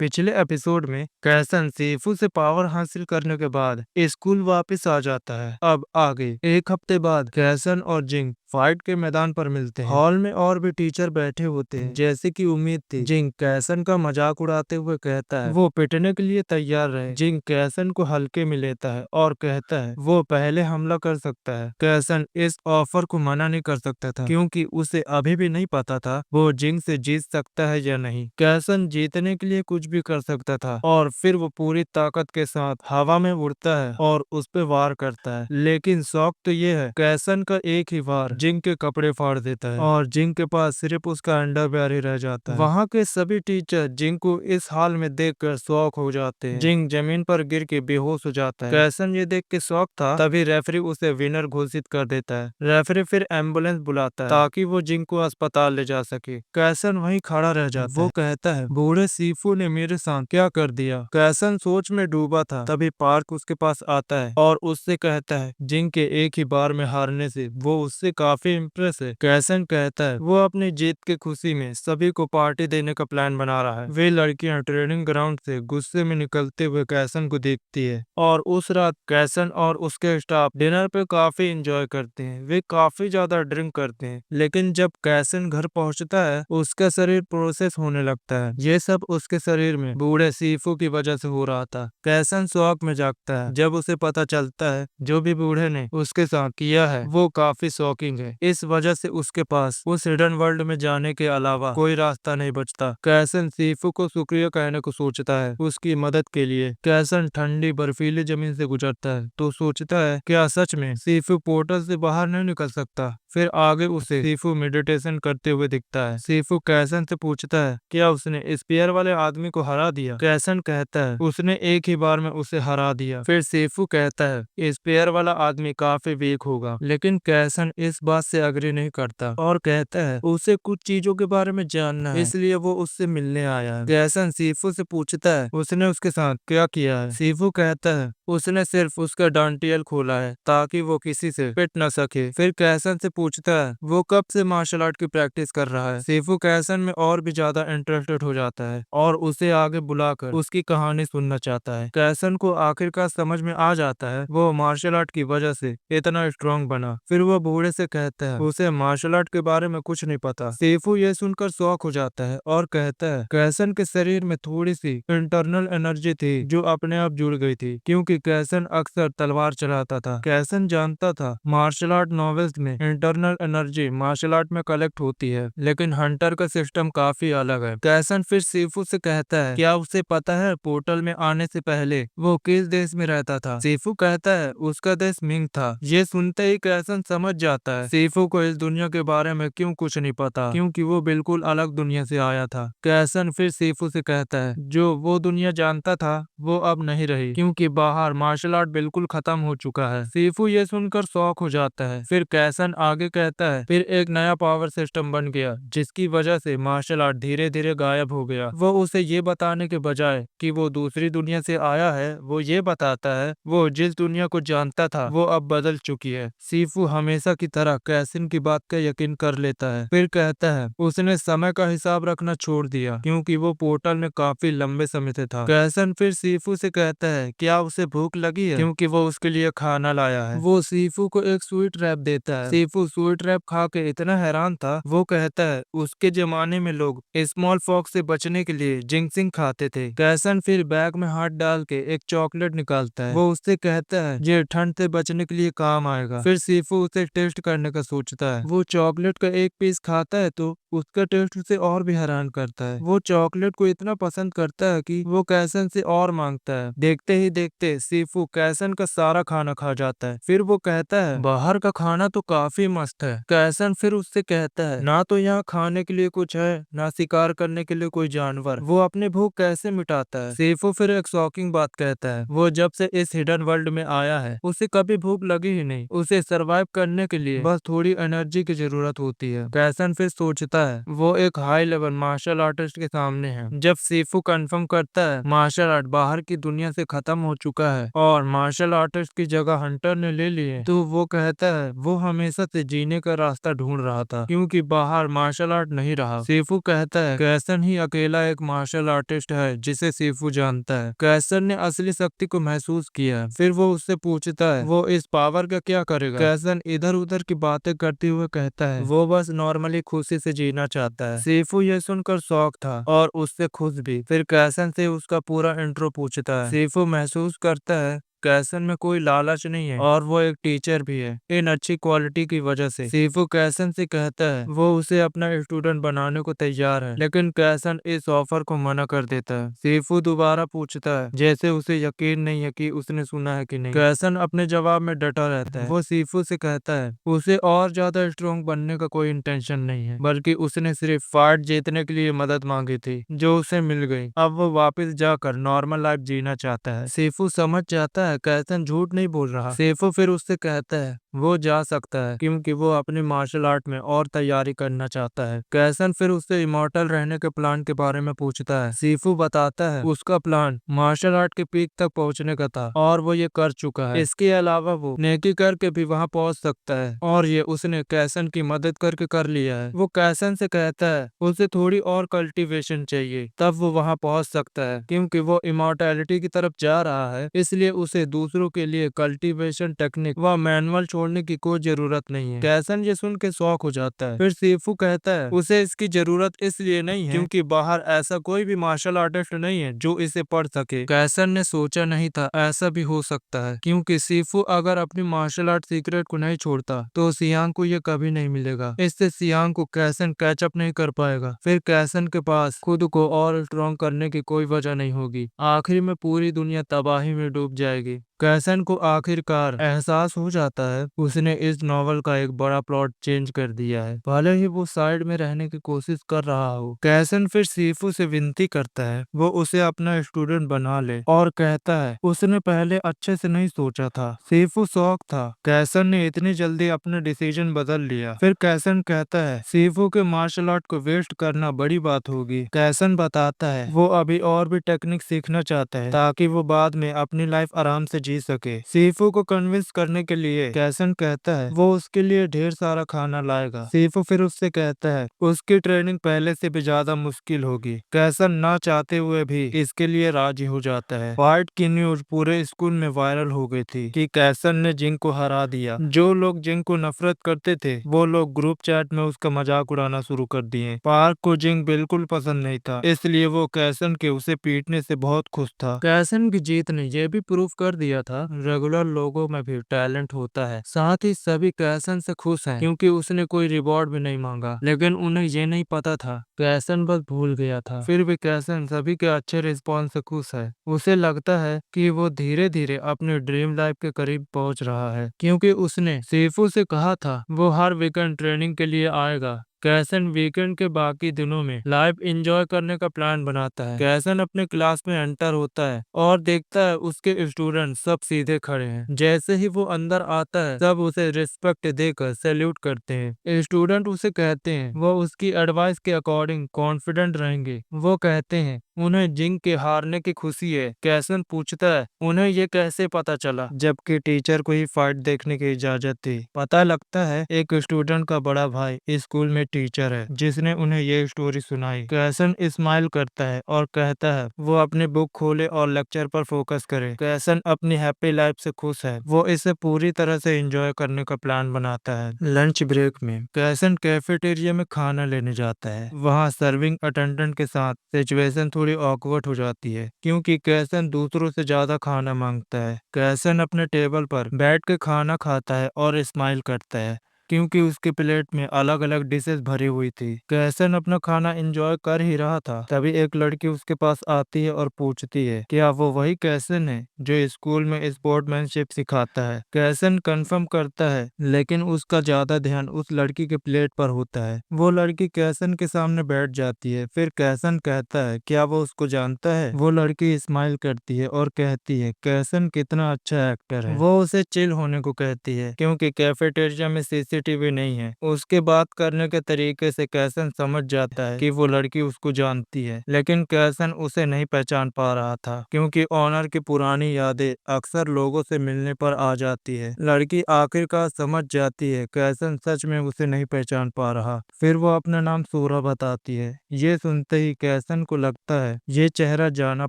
पिछले एपिसोड में कैसन सीफू से पावर हासिल करने के बाद स्कूल वापस आ जाता है। अब आगे एक हफ्ते बाद कैसन और जिंग फाइट के मैदान पर मिलते हैं। हॉल में और भी टीचर बैठे होते हैं। जैसे कि उम्मीद थी, जिंग कैसन का मजाक उड़ाते हुए कहता है वो पिटने के लिए तैयार रहे। जिंग कैसन को हल्के में लेता है और कहता है वो पहले हमला कर सकता है। कैसन इस ऑफर को मना नहीं कर सकता था क्योंकि उसे अभी भी नहीं पता था वो जिंग से जीत सकता है या नहीं। कैसन जीतने के लिए कुछ भी कर सकता था और फिर वो पूरी ताकत के साथ हवा में उड़ता है और उस पे वार करता है। लेकिन शौक तो ये है, कैसन का एक ही वार जिंग के कपड़े फाड़ देता है और जिंग के पास सिर्फ उसका अंडरवेयर ही रह जाता है। वहाँ के सभी टीचर जिंग को इस हाल में देखकर शॉक हो जाते हैं। जिंग जमीन पर गिर के बेहोश हो जाता है। कैसन ये देख के शॉक था, तभी रेफरी उसे विनर घोषित कर देता है। रेफरी फिर एम्बुलेंस बुलाता है ताकि वो जिंग को अस्पताल ले जा सके। कैसन वहीं खड़ा रह जाता है। वो कहता है बूढ़े सीफू ने मेरे साथ क्या कर दिया। कैसन सोच में डूबा था, तभी पार्क उसके पास आता है और उससे कहता है जिंग के एक ही बार में हारने से वो उससे काफी इम्प्रेस है। कैसन कहता है वो अपनी जीत की खुशी में सभी को पार्टी देने का प्लान बना रहा है। वे लड़कियां ट्रेनिंग ग्राउंड से गुस्से में निकलते हुए कैसन को देखती है और उस रात कैसन और उसके स्टाफ डिनर पे काफी एंजॉय करते हैं। वे काफी ज्यादा ड्रिंक करते हैं, लेकिन जब कैसन घर पहुंचता है उसका शरीर प्रोसेस होने लगता है। ये सब उसके शरीर में बूढ़े सीफू की वजह से हो रहा था। कैसन शौक में जागता है जब उसे पता चलता है जो भी बूढ़े ने उसके साथ किया है वो काफी शॉकिंग है। इस वजह से उसके पास उस हिडन वर्ल्ड में जाने के अलावा कोई रास्ता नहीं बचता। कैसन सीफू को शुक्रिया कहने को सोचता है उसकी मदद के लिए। कैसन ठंडी बर्फीली जमीन से गुजरता है तो सोचता है क्या सच में सीफू पोर्टल से बाहर नहीं निकल सकता। फिर आगे उसे सीफू मेडिटेशन करते हुए दिखता है। सीफू कैसन से पूछता है क्या उसने स्पेयर वाले आदमी को हरा दिया। कैसन कहता है उसने एक ही बार में उसे हरा दिया। फिर सीफू कहता है स्पेयर वाला आदमी काफी वीक होगा, लेकिन कैसन इस बात से अग्री नहीं करता और कहता है उसे कुछ चीजों के बारे में जानना है, इसलिए वो उससे मिलने आया है। कैसन सीफू से पूछता है उसने उसके साथ क्या किया है। सीफू कहता है उसने सिर्फ उसका डांटियल खोला है ताकि वो किसी से पिट न सके। फिर कैसन से पूछता है वो कब से मार्शल आर्ट की प्रैक्टिस कर रहा है। सीफू कैसन में और भी ज्यादा इंटरेस्टेड हो जाता है और उसे आगे बुलाकर उसकी कहानी सुनना चाहता है। कैसन को आखिरकार समझ में आ जाता है वो मार्शल आर्ट की वजह से इतना स्ट्रांग बना। फिर वो बूढ़े से कहता है उसे मार्शल आर्ट के बारे में कुछ नहीं पता। सीफू ये सुनकर शॉक हो जाता है और कहता है कैसन के शरीर में थोड़ी सी इंटरनल एनर्जी थी जो अपने आप जुड़ गई थी, क्योंकि कैसन अक्सर तलवार चलाता था। कैसन जानता था मार्शल आर्ट नॉवेल्स में इंटरनल एनर्जी मार्शल आर्ट में कलेक्ट होती है, लेकिन हंटर का सिस्टम काफी अलग है। कैसन फिर सीफू से कहता है क्या उसे पता है पोर्टल में आने से पहले वो किस देश में रहता था। सीफू कहता है उसका देश मिंग था। ये सुनते ही कैसन समझ जाता है सीफू को इस दुनिया के बारे में क्यों कुछ नहीं पता, क्योंकि वो बिल्कुल अलग दुनिया से आया था। कैसन फिर सीफू से कहता है जो वो दुनिया जानता था वो अब नहीं रही, क्योंकि बाहर मार्शल आर्ट बिल्कुल खत्म हो चुका है। सीफू ये सुनकर शॉक हो जाता है। फिर कैसन आगे कहता है फिर एक नया पावर सिस्टम बन गया जिसकी वजह से मार्शल आर्ट धीरे धीरे गायब हो गया। वो उसे ये बताने के बजाय कि वो दूसरी दुनिया से आया है, वो ये बताता है वो जिस दुनिया को जानता था वो अब बदल चुकी है। सीफू हमेशा की तरह कैसन की बात का यकीन कर लेता है। फिर कहता है उसने समय का हिसाब रखना छोड़ दिया क्योंकि वो पोर्टल में काफी लंबे समय से था। कैसन फिर सीफू से कहता है क्या उसे भूख लगी है, क्योंकि वो उसके लिए खाना लाया है। वो सीफू को एक स्वीट रैप देता है। सीफू स्वीट रैप खा के इतना हैरान था, वो कहता है उसके जमाने में लोग स्मॉल पॉक्स से बचने के लिए जिंक्सिंग खाते थे। कैसन फिर बैग में हाथ डाल के एक चॉकलेट निकालता है। वो उससे कहता है ये ठंड से बचने के लिए काम आएगा। फिर सीफू उसे टेस्ट करने का सोचता है। वो चॉकलेट का एक पीस खाता है तो उसका टेस्ट उसे और भी हैरान करता है। वो चॉकलेट को इतना पसंद करता है कि वो कैसन से और मांगता है। देखते ही देखते सीफू कैसन का सारा खाना खा जाता है। फिर वो कहता है बाहर का खाना तो काफी मस्त है। कैसन फिर उससे कहता है ना तो यहाँ खाने के लिए कुछ है ना शिकार करने के लिए कोई जानवर, वो अपनी भूख कैसे मिटाता है। सीफू फिर एक शॉकिंग बात कहता है वो जब से इस हिडन वर्ल्ड में आया है उसे कभी भूख लगी ही नहीं। उसे सरवाइव करने के लिए बस थोड़ी एनर्जी की जरूरत होती है। कैसन फिर सोचता है वो एक हाई लेवल मार्शल आर्टिस्ट के सामने है। जब सीफू कंफर्म करता है मार्शल आर्ट बाहर की दुनिया से खत्म हो चुका है और मार्शल आर्टिस्ट की जगह हंटर ने ले ली है, तो वो कहता है वो हमेशा से जीने का रास्ता ढूंढ रहा था क्योंकि बाहर मार्शल आर्ट नहीं रहा। सीफू कहता है कैसन ही अकेला एक मार्शल आर्टिस्ट है जिसे सीफू जानता है। कैसन ने असली शक्ति को महसूस किया। फिर वो उससे पूछता है वो इस पावर का क्या करेगा। कैसन इधर उधर की बातें करते हुए कहता है वो बस नॉर्मली खुशी से जीना चाहता है। सीफू ये सुनकर शौक था और उससे खुश भी। फिर कैसन से उसका पूरा इंट्रो पूछता है। सीफू महसूस करता है कैसन में कोई लालच नहीं है और वो एक टीचर भी है। इन अच्छी क्वालिटी की वजह से सीफू कैसन से कहता है वो उसे अपना स्टूडेंट बनाने को तैयार है, लेकिन कैसन इस ऑफर को मना कर देता है। सीफू दोबारा पूछता है जैसे उसे यकीन नहीं है कि उसने सुना है कि नहीं। कैसन अपने जवाब में डटा रहता है। वो सीफू से कहता है उसे और ज्यादा स्ट्रॉन्ग बनने का कोई इंटेंशन नहीं है, बल्कि उसने सिर्फ फाइट जीतने के लिए मदद मांगी थी जो उसे मिल गई। अब वो वापस जाकर नॉर्मल लाइफ जीना चाहता है। सीफू समझ जाता है कैसन झूठ नहीं बोल रहा। सेफो फिर उससे कहता है वो जा सकता है क्योंकि वो अपनी मार्शल आर्ट में और तैयारी करना चाहता है। कैसन फिर उससे इमॉर्टल रहने के प्लान के बारे में पूछता है। सीफू बताता है उसका प्लान मार्शल आर्ट के पीक तक पहुंचने का था और वो ये कर चुका है। इसके अलावा वो नेकी करके भी वहां पहुंच सकता है और ये उसने कैसन की मदद करके कर लिया है। वो कैसन से कहता है उसे थोड़ी और कल्टीवेशन चाहिए तब वो वहां पहुंच सकता है क्योंकि वो इमॉर्टैलिटी की तरफ जा रहा है, इसलिए उसे दूसरों के लिए कल्टीवेशन टेक्निक व मैनुअल छोड़ने की कोई जरूरत नहीं है। कैसन ये सुन के शौक हो जाता है। फिर सीफू कहता है उसे इसकी जरूरत इसलिए नहीं है क्योंकि बाहर ऐसा कोई भी मार्शल आर्टिस्ट नहीं है जो इसे पढ़ सके। कैसन ने सोचा नहीं था ऐसा भी हो सकता है क्योंकि सीफू अगर अपनी मार्शल आर्ट सीक्रेट को नहीं छोड़ता तो सियांग को ये कभी नहीं मिलेगा। इससे सियांग को कैसन कैचअप नहीं कर पाएगा। फिर कैसन के पास खुद को और स्ट्रॉन्ग करने की कोई वजह नहीं होगी। आखिर में पूरी दुनिया तबाही में डूब जाएगी। कैसन को आखिरकार एहसास हो जाता है उसने इस नॉवल का एक बड़ा प्लॉट चेंज कर दिया है, भले ही वो साइड में रहने की कोशिश कर रहा हो। कैसन फिर सीफू से विनती करता है वो उसे अपना स्टूडेंट बना ले और कहता है उसने पहले अच्छे से नहीं सोचा था। सीफू शौक था कैसन ने इतनी जल्दी अपने डिसीजन बदल लिया। फिर कैसन कहता है सीफू के मार्शल आर्ट को वेस्ट करना बड़ी बात होगी। कैसन बताता है वो अभी और भी टेक्निक सीखना चाहता है ताकि वो बाद में अपनी लाइफ आराम से जी सके। सीफू को कन्विंस करने के लिए कैसन कहता है वो उसके लिए ढेर सारा खाना लाएगा। सीफू फिर उससे कहता है उसकी ट्रेनिंग पहले से भी ज्यादा मुश्किल होगी। कैसन ना चाहते हुए भी इसके लिए राजी हो जाता है। फाइट की न्यूज पूरे स्कूल में वायरल हो गई थी कि कैसन ने जिंग को हरा दिया। जो लोग जिंग को नफरत करते थे वो लोग ग्रुप चैट में उसका मजाक उड़ाना शुरू कर दिए। पार्क को जिंग बिल्कुल पसंद नहीं था, इसलिए वो कैसन के उसे पीटने से बहुत खुश था। कैसन की जीत ने यह भी प्रूफ कर दिया था रेगुलर लोगों में भी टैलेंट होता है। साथ ही सभी कैसन से खुश हैं क्योंकि उसने कोई रिवॉर्ड भी नहीं मांगा, लेकिन उन्हें ये नहीं पता था कैसन बस भूल गया था। फिर भी कैसन सभी के अच्छे रिस्पॉन्स से खुश है। उसे लगता है कि वो धीरे धीरे अपने ड्रीम लाइफ के करीब पहुंच रहा है क्योंकि उसने सीफू से कहा था वो हर वीकेंड ट्रेनिंग के लिए आएगा। कैसन वीकेंड के बाकी दिनों में लाइफ एंजॉय करने का प्लान बनाता है। कैसन अपने क्लास में एंटर होता है और देखता है उसके स्टूडेंट सब सीधे खड़े हैं। जैसे ही वो अंदर आता है सब उसे रिस्पेक्ट देकर सैल्यूट करते हैं। स्टूडेंट उसे कहते हैं वो उसकी एडवाइस के अकॉर्डिंग कॉन्फिडेंट रहेंगे। वो कहते हैं उन्हें जिंग के हारने की खुशी है। कैसन पूछता है उन्हें ये कैसे पता चला जबकि टीचर को ही फाइट देखने की इजाजत थी। पता लगता है एक स्टूडेंट का बड़ा भाई स्कूल में टीचर है जिसने उन्हें ये स्टोरी सुनाई। कैसन स्माइल करता है और कहता है वो अपनी बुक खोले और लेक्चर पर फोकस करे। कैसन अपनी हैप्पी लाइफ से खुश है। वो इसे पूरी तरह से एंजॉय करने का प्लान बनाता है। लंच ब्रेक में कैसन कैफेटेरिया में खाना लेने जाता है। वहाँ सर्विंग अटेंडेंट के साथ सिचुएशन थोड़ी ऑकवर्ड हो जाती है क्योंकि कैसन दूसरों से ज्यादा खाना मांगता है। कैसन अपने टेबल पर बैठ के खाना खाता है और स्माइल करता है क्योंकि उसके प्लेट में अलग अलग डिशेस भरी हुई थी। कैसन अपना खाना एंजॉय कर ही रहा था तभी एक लड़की उसके पास आती है और पूछती है क्या वो वही कैसन है जो स्कूल में स्पोर्ट्समैनशिप सिखाता है। कैसन कंफर्म करता है लेकिन उसका ज्यादा ध्यान उस लड़की के प्लेट पर होता है। वो लड़की कैसन के सामने बैठ जाती है। फिर कैसन कहता है क्या वो उसको जानता है। वो लड़की स्माइल करती है और कहती है कैसन कितना अच्छा एक्टर है। वो उसे चिल होने को कहती है क्योंकि कैफेटेरिया में सीसीटीवी सेंसिटिव ही नहीं है। उसके बात करने के तरीके से कैसन समझ जाता है कि वो लड़की उसको जानती है, लेकिन कैसन उसे नहीं पहचान पा रहा था क्योंकि ऑनर की पुरानी यादें अक्सर लोगों से मिलने पर आ जाती है। लड़की आखिरकार समझ जाती है कैसन सच में उसे नहीं पहचान पा रहा। फिर वो अपना नाम सोरा बताती है। ये सुनते ही कैसन को लगता है ये चेहरा जाना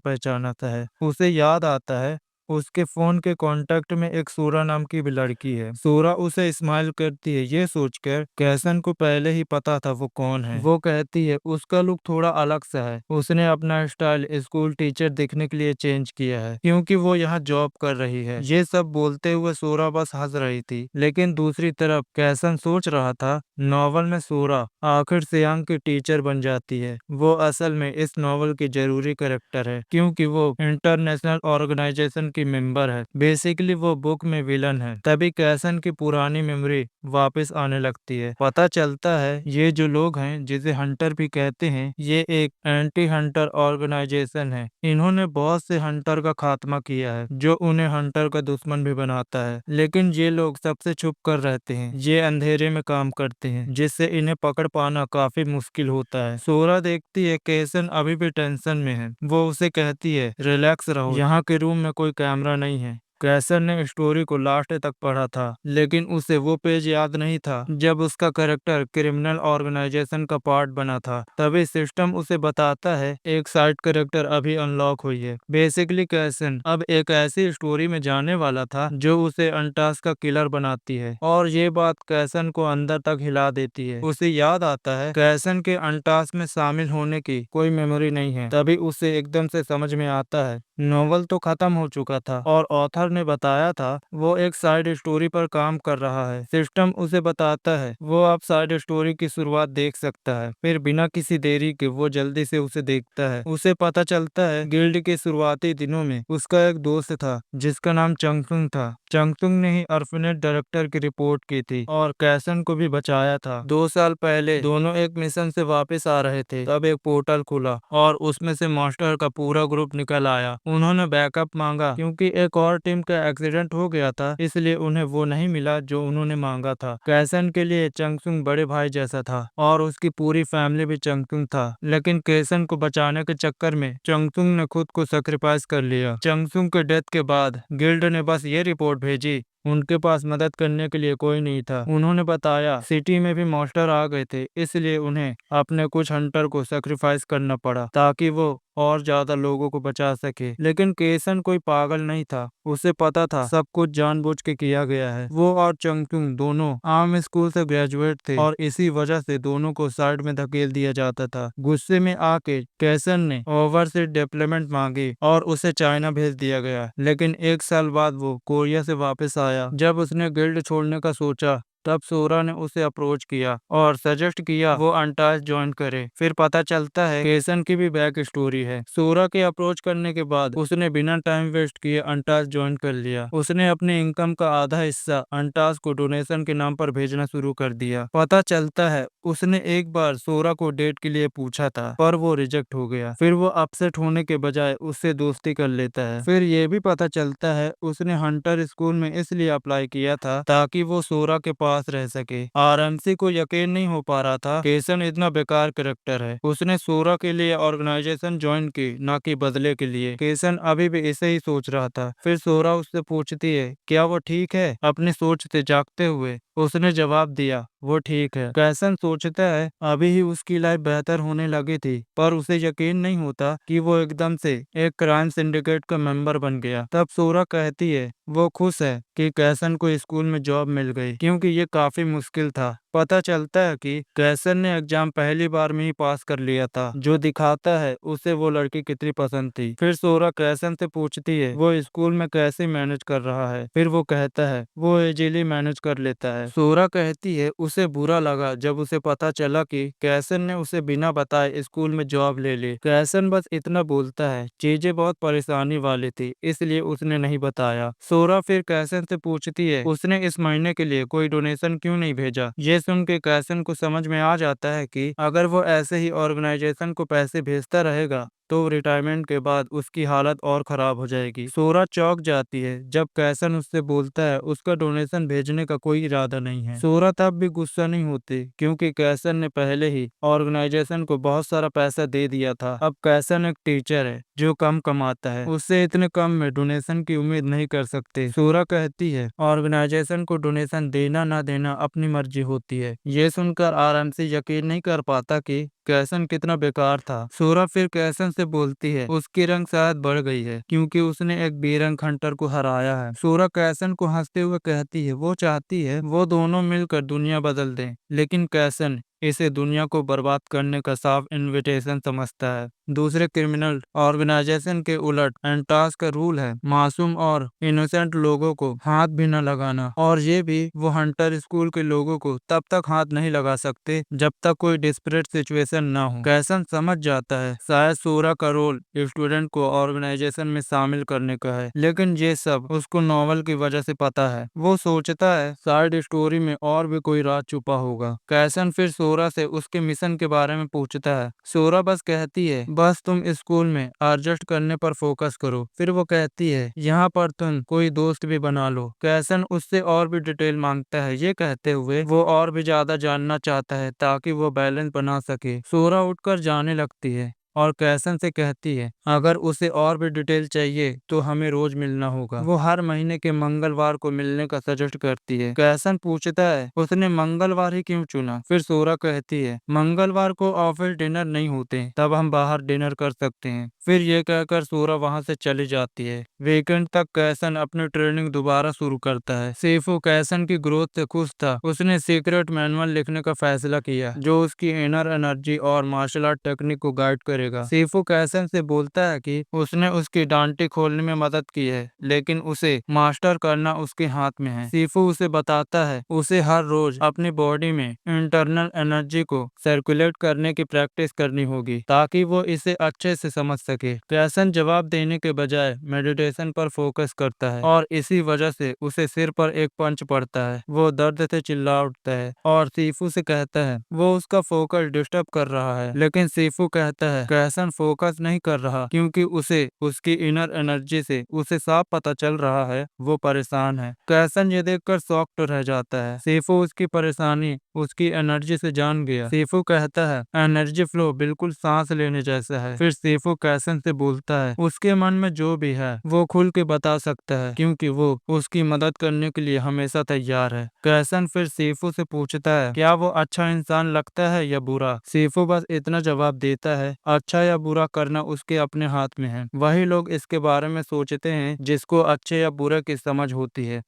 पहचाना सा है। उसे याद आता है उसके फोन के कांटेक्ट में एक सोरा नाम की भी लड़की है। सोरा उसे स्माइल करती है, ये सोचकर कैसन को पहले ही पता था वो कौन है। वो कहती है उसका लुक थोड़ा अलग सा है, उसने अपना स्टाइल स्कूल टीचर दिखने के लिए चेंज किया है क्योंकि वो यहाँ जॉब कर रही है। ये सब बोलते हुए सोरा बस हंस रही थी, लेकिन दूसरी तरफ कैसन सोच रहा था नॉवल में सोरा आखिर सियांग की टीचर बन जाती है। वो असल में इस नॉवल की जरूरी कैरेक्टर है क्योंकि वो इंटरनेशनल ऑर्गेनाइजेशन की मेंबर है। बेसिकली वो बुक में विलन है। तभी कैसन की पुरानी मेमोरी वापस आने लगती है। पता चलता है ये जो लोग हैं जिसे हंटर भी कहते हैं, ये एक एंटी हंटर ऑर्गेनाइजेशन है। इन्होंने बहुत से हंटर का खात्मा किया है जो उन्हें हंटर का दुश्मन भी बनाता है। लेकिन ये लोग सबसे छुप कर रहते हैं, ये अंधेरे में काम करते हैं जिससे इन्हें पकड़ पाना काफी मुश्किल होता है। सोरा देखती है कैसन अभी भी टेंशन में है। वो उसे कहती है रिलैक्स रहो, यहाँ के रूम में कोई कैमरा नहीं है। कैसर ने स्टोरी को लास्ट तक पढ़ा था, लेकिन उसे वो पेज याद नहीं था जब उसका कैरेक्टर क्रिमिनल ऑर्गेनाइजेशन का पार्ट बना था। तभी सिस्टम उसे बताता है एक साइड कैरेक्टर अभी अनलॉक हुई है। बेसिकली कैसन अब एक ऐसी स्टोरी में जाने वाला था जो उसे अंटास का किलर बनाती है, और ये बात कैसन को अंदर तक हिला देती है। उसे याद आता है कैसन के अंटास में शामिल होने की कोई मेमोरी नहीं है। तभी उसे एकदम से समझ में आता है नॉवल तो खत्म हो चुका था और ऑथर ने बताया था वो एक साइड स्टोरी पर काम कर रहा है। सिस्टम उसे बताता है वो अब साइड स्टोरी की शुरुआत देख सकता है। फिर बिना किसी देरी के वो जल्दी से उसे देखता है। उसे पता चलता है गिल्ड के शुरुआती दिनों में उसका एक दोस्त था जिसका नाम चंगसुंग था। चंगसुंग ने ही अर्फनेट डायरेक्टर की रिपोर्ट की थी और कैसन को भी बचाया था। 2 साल पहले दोनों एक मिशन से वापस आ रहे थे, तब एक पोर्टल खुला और उसमें से मास्टर का पूरा ग्रुप निकल आया। उन्होंने बैकअप मांगा क्योंकि एक और टीम का एक्सीडेंट हो गया था, इसलिए उन्हें वो नहीं मिला जो उन्होंने मांगा था। कैसन के लिए चंगसुंग बड़े भाई जैसा था और उसकी पूरी फैमिली भी चंगसुंग था, लेकिन कैसन को बचाने के चक्कर में चंगसुंग ने खुद को सेक्रीफाइस कर लिया। चंगसुंग के डेथ के बाद गिल्ड ने बस ये रिपोर्ट भेजी उनके पास मदद करने के लिए कोई नहीं था। उन्होंने बताया सिटी में भी मॉन्स्टर आ गए थे, इसलिए उन्हें अपने कुछ हंटर को सेक्रीफाइस करना पड़ा ताकि वो और ज्यादा लोगों को बचा सके। लेकिन केसन कोई पागल नहीं था, उसे पता था सब कुछ जानबूझ के किया गया है। वो और चंगचुंग दोनों आर्म स्कूल से ग्रेजुएट थे और इसी वजह से दोनों को साइड में धकेल दिया जाता था। गुस्से में आके कैसन ने ओवरसीज डिप्लोमेट मांगी और उसे चाइना भेज दिया गया। लेकिन 1 साल बाद वो कोरिया से वापस आया। जब उसने गिल्ड छोड़ने का सोचा तब सोरा ने उसे अप्रोच किया और सजेस्ट किया वो अंटास ज्वाइन करे। फिर पता चलता है केसन की भी बैक स्टोरी है। सोरा के अप्रोच करने के बाद उसने बिना टाइम वेस्ट किए अंटास ज्वाइन कर लिया। उसने अपने इनकम का आधा हिस्सा अंटास को डोनेशन के नाम पर भेजना शुरू कर दिया। पता चलता है उसने एक बार सोरा को डेट के लिए पूछा था पर वो रिजेक्ट हो गया। फिर वो अपसेट होने के बजाय उससे दोस्ती कर लेता है। फिर ये भी पता चलता है उसने हंटर स्कूल में इसलिए अप्लाई किया था ताकि वो सोरा के पास रह सके। आरएमसी को यकीन नहीं हो पा रहा था केसन इतना बेकार कैरेक्टर है। उसने सोरा के लिए ऑर्गेनाइजेशन ज्वाइन की, ना कि बदले के लिए। केसन अभी भी इसे ही सोच रहा था। फिर सोरा उससे पूछती है क्या वो ठीक है। अपनी सोच से जागते हुए उसने जवाब दिया वो ठीक है। कैसन सोचता है अभी ही उसकी लाइफ बेहतर होने लगी थी, पर उसे यकीन नहीं होता कि वो एकदम से एक क्राइम सिंडिकेट का मेंबर बन गया। तब सोरा कहती है वो खुश है कि कैसन को स्कूल में जॉब मिल गई क्योंकि ये काफी मुश्किल था। पता चलता है कि कैसन ने एग्जाम पहली बार में ही पास कर लिया था, जो दिखाता है उसे वो लड़की कितनी पसंद थी। फिर सोरा कैसन से पूछती है वो स्कूल में कैसे मैनेज कर रहा है। फिर वो कहता है वो इजीली मैनेज कर लेता है। सोरा कहती है उसे बुरा लगा जब उसे पता चला कि कैसन ने उसे बिना बताए स्कूल में जॉब ले ली। कैसन बस इतना बोलता है चीजें बहुत परेशानी वाली थी इसलिए उसने नहीं बताया। सोरा फिर कैसन से पूछती है उसने इस महीने के लिए कोई डोनेशन क्यों नहीं भेजा। ये सुन के कैसन को समझ में आ जाता है कि अगर वो ऐसे ही ऑर्गेनाइजेशन को पैसे भेजता रहेगा तो रिटायरमेंट के बाद उसकी हालत और खराब हो जाएगी। सोरा चौंक जाती है जब कैसन उससे बोलता है उसका डोनेशन भेजने का कोई इरादा नहीं है। सोरा तब भी गुस्सा नहीं होती क्योंकि कैसन ने पहले ही ऑर्गेनाइजेशन को बहुत सारा पैसा दे दिया था। अब कैसन एक टीचर है जो कम कमाता है, उससे इतने कम में डोनेशन की उम्मीद नहीं कर सकते। सोरा कहती है ऑर्गेनाइजेशन को डोनेशन देना ना देना अपनी मर्जी होती है। ये सुनकर आराम से यकीन नहीं कर पाता कि कैसन कितना बेकार था। सोरा फिर कैसन से बोलती है उसकी रंग शायद बढ़ गई है क्योंकि उसने एक बेरंग हंटर को हराया है। सोरा कैसन को हंसते हुए कहती है वो चाहती है वो दोनों मिलकर दुनिया बदल दें, लेकिन कैसन इसे दुनिया को बर्बाद करने का साफ इनविटेशन समझता है। दूसरे क्रिमिनल ऑर्गेनाइजेशन के उलट एंटास का रूल है मासूम और इनोसेंट लोगों को हाथ भी न लगाना, और ये भी वो हंटर स्कूल के लोगों को तब तक हाथ नहीं लगा सकते जब तक कोई डिस्परेट सिचुएशन ना हो। कैसन समझ जाता है शायद सोरा का रोल स्टूडेंट को ऑर्गेनाइजेशन में शामिल करने का है, लेकिन ये सब उसको नॉवल की वजह से पता है। वो सोचता है साइड स्टोरी में और भी कोई राज छुपा होगा। कैसन फिर सोरा से उसके मिशन के बारे में पूछता है। सोरा बस कहती है बस तुम स्कूल में एडजस्ट करने पर फोकस करो। फिर वो कहती है यहाँ पर तुम कोई दोस्त भी बना लो। कैसन उससे और भी डिटेल मांगता है, ये कहते हुए वो और भी ज्यादा जानना चाहता है ताकि वो बैलेंस बना सके। सोरा उठकर जाने लगती है और कैसन से कहती है अगर उसे और भी डिटेल चाहिए तो हमें रोज मिलना होगा। वो हर महीने के मंगलवार को मिलने का सजेस्ट करती है। कैसन पूछता है उसने मंगलवार ही क्यों चुना। फिर सोरा कहती है मंगलवार को ऑफिस डिनर नहीं होते, तब हम बाहर डिनर कर सकते हैं। फिर ये कहकर सोरा वहां से चली जाती है। वीकेंड तक कैसन अपनी ट्रेनिंग दोबारा शुरू करता है। सेफू कैसन की ग्रोथ से खुश था। उसने सीक्रेट मैनुअल लिखने का फैसला किया जो उसकी इनर एनर्जी और मार्शल आर्ट टेक्निक को गाइड करेगा। सेफू कैसन से बोलता है कि उसने उसकी डांटी खोलने में मदद की है, लेकिन उसे मास्टर करना उसके हाथ में है। सीफू उसे बताता है उसे हर रोज अपनी बॉडी में इंटरनल एनर्जी को सर्कुलेट करने की प्रैक्टिस करनी होगी ताकि वो इसे अच्छे से समझ सके। कैसन जवाब देने के बजाय मेडिटेशन पर फोकस करता है और इसी वजह से उसे सिर पर एक पंच पड़ता है। वो दर्द से चिल्ला उठता है और सीफू से कहता है वो उसका फोकस डिस्टर्ब कर रहा है, लेकिन सीफू कहता है कैसन फोकस नहीं कर रहा क्योंकि उसे उसकी इनर एनर्जी से उसे साफ पता चल रहा है वो परेशान है। कैसन ये देखकर शॉक्ड रह जाता है। सीफू उसकी परेशानी उसकी एनर्जी से जान गया। सीफू कहता है एनर्जी फ्लो बिल्कुल सांस लेने जैसा है। फिर सीफू कैसन से बोलता है उसके मन में जो भी है वो खुल के बता सकता है क्योंकि वो उसकी मदद करने के लिए हमेशा तैयार है। कैसन फिर सीफू से पूछता है क्या वो अच्छा इंसान लगता है या बुरा। सीफू बस इतना जवाब देता है अच्छा या बुरा करना उसके अपने हाथ में है। वही लोग इसके बारे में सोचते हैं जिसको अच्छे या बुरे की समझ होती है।